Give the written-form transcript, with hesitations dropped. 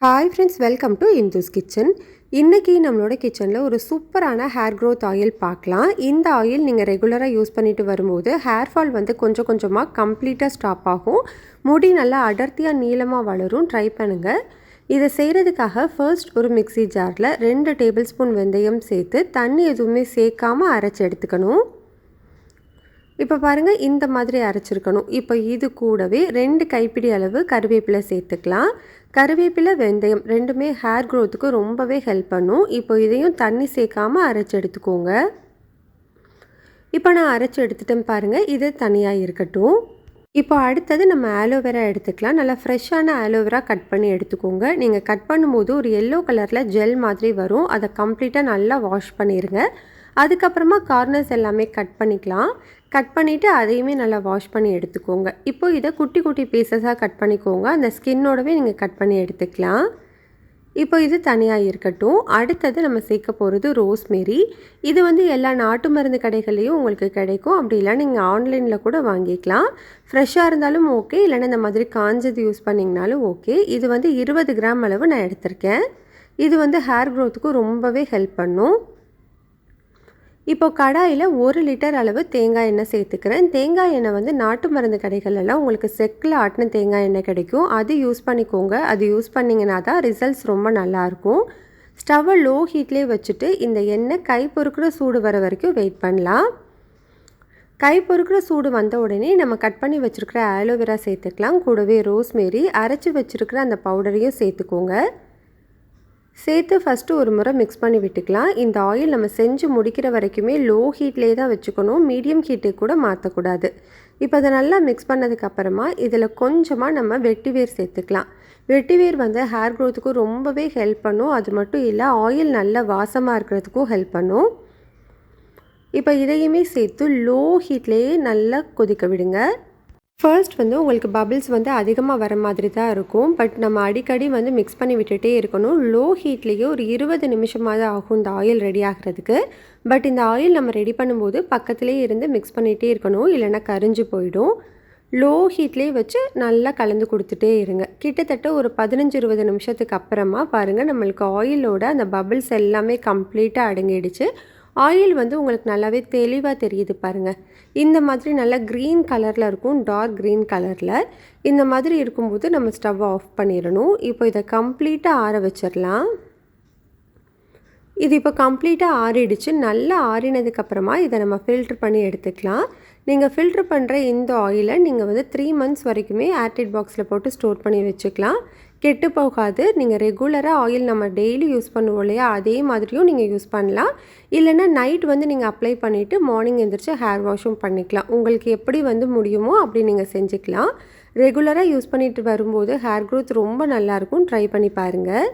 Hi friends, welcome to Indu's kitchen. இன்றைக்கி நம்மளோட கிச்சனில் ஒரு சூப்பரான ஹேர் க்ரோத் ஆயில் பார்க்கலாம். இந்த ஆயில் நீங்கள் ரெகுலராக யூஸ் பண்ணிட்டு வரும்போது ஹேர் ஃபால் வந்து கொஞ்சம் கொஞ்சமாக கம்ப்ளீட்டாக ஸ்டாப் ஆகும். முடி நல்லா அடர்த்தியாக நீளமாக வளரும். ட்ரை பண்ணுங்கள். இதை செய்கிறதுக்காக ஃபர்ஸ்ட் ஒரு மிக்ஸி ஜாரில் 2 டேபிள் ஸ்பூன் வெந்தயம் சேர்த்து தண்ணி எதுவுமே சேர்க்காமல் அரைச்சி எடுத்துக்கணும். இப்போ பாருங்கள், இந்த மாதிரி அரைச்சிருக்கணும். இப்போ இது கூடவே 2 கைப்பிடி அளவு கருவேப்பிலை சேர்த்துக்கலாம். கருவேப்பிலை, வெந்தயம் ரெண்டுமே ஹேர் க்ரோத்துக்கு ரொம்பவே ஹெல்ப் பண்ணும். இப்போ இதையும் தண்ணி சேர்க்காமல் அரைச்சி எடுத்துக்கோங்க. இப்போ நான் அரைச்சி எடுத்துட்டேன் பாருங்கள். இது தனியாக இருக்கட்டும். இப்போ அடுத்தது நம்ம ஆலோவேரா எடுத்துக்கலாம். நல்லா ஃப்ரெஷ்ஷான ஆலோவேரா கட் பண்ணி எடுத்துக்கோங்க. நீங்கள் கட் பண்ணும்போது ஒரு எல்லோ கலரில் ஜெல் மாதிரி வரும். அதை கம்ப்ளீட்டாக நல்லா வாஷ் பண்ணிடுங்க. அதுக்கப்புறமா கார்னர்ஸ் எல்லாமே கட் பண்ணிக்கலாம். கட் பண்ணிவிட்டு அதையுமே நல்லா வாஷ் பண்ணி எடுத்துக்கோங்க. இப்போ இதை குட்டி குட்டி பீசஸாக கட் பண்ணிக்கோங்க. அந்த ஸ்கின்னோடவே நீங்கள் கட் பண்ணி எடுத்துக்கலாம். இப்போ இது தனியாக இருக்கட்டும். அடுத்தது நம்ம சேர்க்க போகிறது ரோஸ்மேரி. இது வந்து எல்லா நாட்டு மருந்து கடைகள்லேயும் உங்களுக்கு கிடைக்கும். அப்படி இல்லை நீங்கள் ஆன்லைனில் கூட வாங்கிக்கலாம். ஃப்ரெஷ்ஷாக இருந்தாலும் ஓகே, இல்லைன்னா இந்த மாதிரி காஞ்சது யூஸ் பண்ணிங்கனாலும் ஓகே. இது வந்து 20 கிராம் அளவு நான் எடுத்திருக்கேன். இது வந்து ஹேர் க்ரோத்துக்கு ரொம்பவே ஹெல்ப் பண்ணும். இப்போ கடாயில் 1 லிட்டர் அளவு தேங்காய் எண்ணெய் சேர்த்துக்கிறேன். தேங்காய் எண்ணெய் வந்து நாட்டு மருந்து கடைகளெல்லாம் உங்களுக்கு செக்கில் ஆட்டின தேங்காய் எண்ணெய் கிடைக்கும். அது யூஸ் பண்ணிக்கோங்க. அது யூஸ் பண்ணிங்கன்னா தான் ரிசல்ட்ஸ் ரொம்ப நல்லாயிருக்கும். ஸ்டவ்வை லோ ஹீட்லேயே வச்சுட்டு இந்த எண்ணெய் கை பொறுக்கிற சூடு வர வரைக்கும் வெயிட் பண்ணலாம். கை பொறுக்கிற சூடு வந்த உடனே நம்ம கட் பண்ணி வச்சுருக்கிற ஆலோவேரா சேர்த்துக்கலாம். கூடவே ரோஸ்மேரி அரைச்சி வச்சுருக்கிற அந்த பவுடரையும் சேர்த்துக்கோங்க. சேர்த்து ஃபஸ்ட்டு ஒரு முறை மிக்ஸ் பண்ணி விட்டுக்கலாம். இந்த ஆயில் நம்ம செஞ்சு முடிக்கிற வரைக்குமே லோ ஹீட்லேயே தான் வச்சுக்கணும். மீடியம் ஹீட்டுக்கு கூட மாற்றக்கூடாது. இப்போ அதை நல்லா மிக்ஸ் பண்ணதுக்கப்புறமா இதில் கொஞ்சமாக நம்ம வெட்டிவேர் சேர்த்துக்கலாம். வெட்டிவேர் வந்து ஹேர் க்ரோத்துக்கு ரொம்பவே ஹெல்ப் பண்ணும். அது மட்டும் இல்லை, ஆயில் நல்ல வாசமாக இருக்கிறதுக்கும் ஹெல்ப் பண்ணும். இப்போ இதையுமே சேர்த்து லோ ஹீட்லேயே நல்லா கொதிக்க விடுங்க. ஃபர்ஸ்ட் வந்து உங்களுக்கு பபிள்ஸ் வந்து அதிகமாக வர மாதிரி தான் இருக்கும். பட் நம்ம அடிக்கடி வந்து மிக்ஸ் பண்ணி விட்டுட்டே இருக்கணும். லோ ஹீட்லேயே ஒரு 20 நிமிஷமாவது ஆகும் இந்த ஆயில் ரெடி ஆகிறதுக்கு. பட் இந்த ஆயில் நம்ம ரெடி பண்ணும்போது பக்கத்துலேயே இருந்து மிக்ஸ் பண்ணிகிட்டே இருக்கணும், இல்லைன்னா கரிஞ்சு போயிடும். லோ ஹீட்லேயே வச்சு நல்லா கலந்து கொடுத்துட்டே இருங்க. கிட்டத்தட்ட ஒரு 15-20 நிமிஷத்துக்கு அப்புறமா பாருங்கள், நம்மளுக்கு ஆயிலோட அந்த பபிள்ஸ் எல்லாமே கம்ப்ளீட்டாக அடங்கிடுச்சு. ஆயில் வந்து உங்களுக்கு நல்லாவே தெளிவாக தெரியுது பாருங்கள். இந்த மாதிரி நல்லா க்ரீன் கலரில் இருக்கும், டார்க் க்ரீன் கலரில். இந்த மாதிரி இருக்கும்போது நம்ம ஸ்டவ் ஆஃப் பண்ணிடணும். இப்போ இதை கம்ப்ளீட்டாக ஆற வச்சிடலாம். இது இப்போ கம்ப்ளீட்டாக ஆறிடுச்சு. நல்லா ஆறினதுக்கப்புறமா இதை நம்ம ஃபில்ட்ரு பண்ணி எடுத்துக்கலாம். நீங்கள் ஃபில்ட்ரு பண்ணுற இந்த ஆயிலை நீங்கள் வந்து 3 மந்த்ஸ் வரைக்குமே ஏர்டைட் பாக்ஸில் போட்டு ஸ்டோர் பண்ணி வச்சுக்கலாம். கெட்டு போகாது. நீங்கள் ரெகுலராக ஆயில் நம்ம டெய்லி யூஸ் பண்ணுவோம் இல்லையா, அதே மாதிரியும் நீங்கள் யூஸ் பண்ணலாம். இல்லைன்னா நைட் வந்து நீங்கள் அப்ளை பண்ணிவிட்டு மார்னிங் எழுந்திரிச்சு ஹேர் வாஷும் பண்ணிக்கலாம். உங்களுக்கு எப்படி வந்து முடியுமோ அப்படி நீங்கள் செஞ்சுக்கலாம். ரெகுலராக யூஸ் பண்ணிட்டு வரும்போது ஹேர் க்ரோத் ரொம்ப நல்லாயிருக்கும். ட்ரை பண்ணி பாருங்கள்.